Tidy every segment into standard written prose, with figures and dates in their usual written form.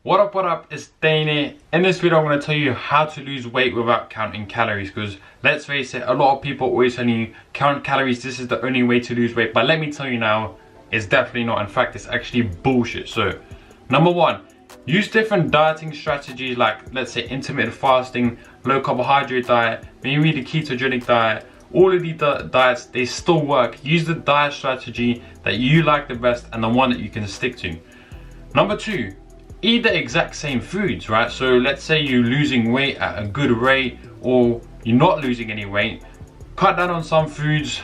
What up, it's Dane here. In this video I'm going to tell you how to lose weight without counting calories, because let's face it, a lot of people always telling you count calories, this is the only way to lose weight, but let me tell you now, it's definitely not. In fact, it's actually bullshit. So number one, use different dieting strategies like, let's say, intermittent fasting, low carbohydrate diet, maybe the ketogenic diet. All of these diets, they still work. Use the diet strategy that you like the best and the one that you can stick to. Number two, eat the exact same foods, right? So let's say you're losing weight at a good rate, or you're not losing any weight. Cut down on some foods,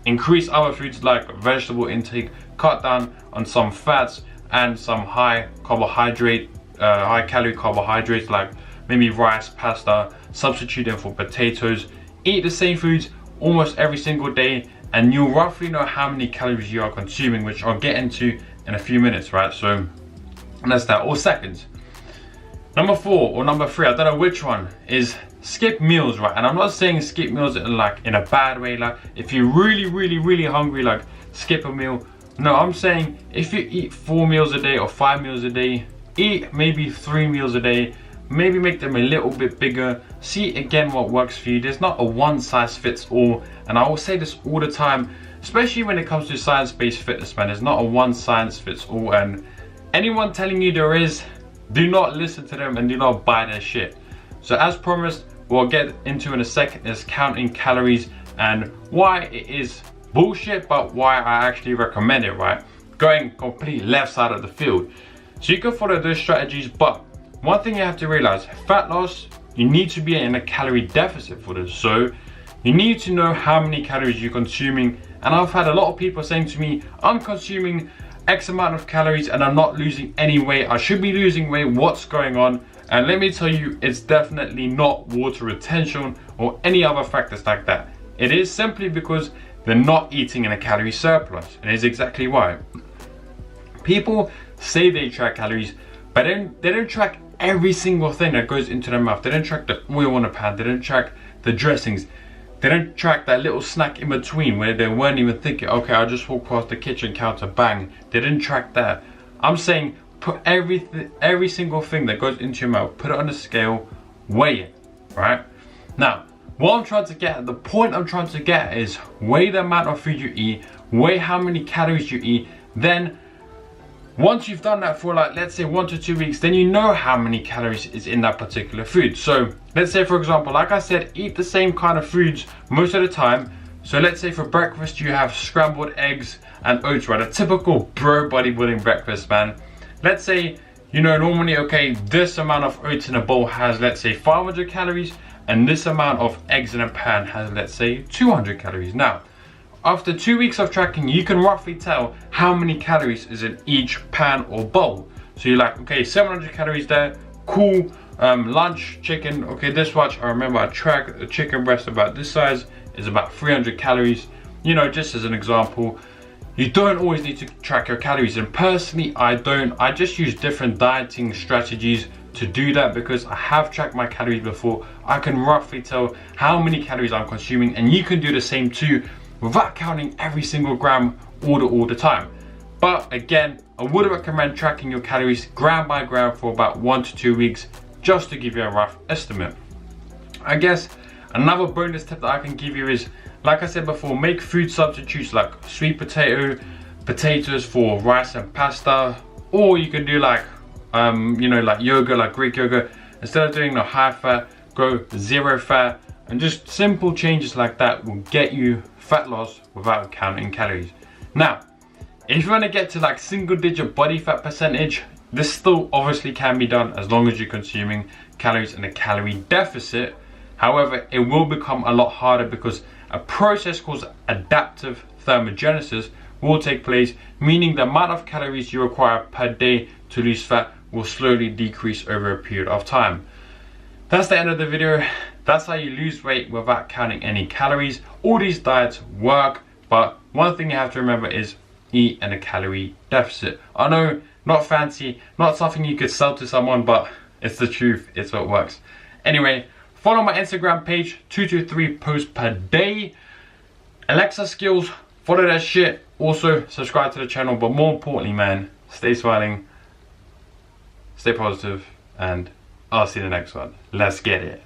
increase other foods like vegetable intake, cut down on some fats and some high calorie carbohydrates like maybe rice, pasta, substitute them for potatoes. Eat the same foods almost every single day and you'll roughly know how many calories you are consuming, which I'll get into in a few minutes, right? So that's that. Or seconds. Number four or number three, I don't know which one, is skip meals, right? And I'm not saying skip meals in a bad way, like if you're really hungry, like skip a meal. No, I'm saying if you eat 4 meals a day or 5 meals a day, eat maybe 3 meals a day, maybe make them a little bit bigger. See again what works for you. There's not a one size fits all, and I will say this all the time, especially when it comes to science-based fitness, man. There's not a one size fits all, and anyone telling you there is, do not listen to them and do not buy their shit. So as promised, we'll get into in a second is counting calories and why it is bullshit, but why I actually recommend it, right? Going complete left side of the field. So you can follow those strategies, but one thing you have to realize, fat loss, you need to be in a calorie deficit for this. So you need to know how many calories you're consuming. And I've had a lot of people saying to me, I'm consuming X amount of calories and I'm not losing any weight. I should be losing weight. What's going on? And let me tell you, it's definitely not water retention or any other factors like that. It is simply because they're not eating in a calorie surplus. And it's exactly why. People say they track calories, but then they don't track every single thing that goes into their mouth. They don't track the oil on the pan. They don't track the dressings. They don't track that little snack in between where they weren't even thinking, okay, I'll just walk past the kitchen counter, bang. They didn't track that. I'm saying put every single thing that goes into your mouth, put it on a scale, weigh it, right? Now, what I'm trying to get, the point I'm trying to get is weigh the amount of food you eat, weigh how many calories you eat, then once you've done that for like, let's say 1 to 2 weeks, then you know how many calories is in that particular food. So let's say, for example, like I said, eat the same kind of foods most of the time. So let's say for breakfast, you have scrambled eggs and oats, right? A typical bro bodybuilding breakfast, man. Let's say, you know, normally, okay, this amount of oats in a bowl has, let's say 500 calories, and this amount of eggs in a pan has, let's say 200 calories. Now, after 2 weeks of tracking, you can roughly tell how many calories is in each pan or bowl. So you're like, okay, 700 calories there, cool. Lunch, chicken, okay, this much. I remember I tracked a chicken breast about this size, is about 300 calories. You know, just as an example. You don't always need to track your calories, and personally, I don't. I just use different dieting strategies to do that because I have tracked my calories before. I can roughly tell how many calories I'm consuming, and you can do the same too, without counting every single gram all the time. But again, I would recommend tracking your calories gram by gram for about 1 to 2 weeks, just to give you a rough estimate. I guess another bonus tip that I can give you is, like I said before, make food substitutes like sweet potatoes for rice and pasta, or you can do like you know, like yogurt, like Greek yogurt. Instead of doing the high fat, go 0 fat, and just simple changes like that will get you fat loss without counting calories. Now, if you want to get to like single digit body fat percentage, this still obviously can be done as long as you're consuming calories in a calorie deficit. However, it will become a lot harder because a process called adaptive thermogenesis will take place, meaning the amount of calories you require per day to lose fat will slowly decrease over a period of time. That's the end of the video. That's how you lose weight without counting any calories. All these diets work, but one thing you have to remember is eat in a calorie deficit. I know, not fancy, not something you could sell to someone, but it's the truth, it's what works. Anyway, follow my Instagram page, 2 to 3 posts per day. Alexa skills, follow that shit. Also, subscribe to the channel, but more importantly, man, stay smiling. stay positive, and I'll see you in the next one. Let's get it.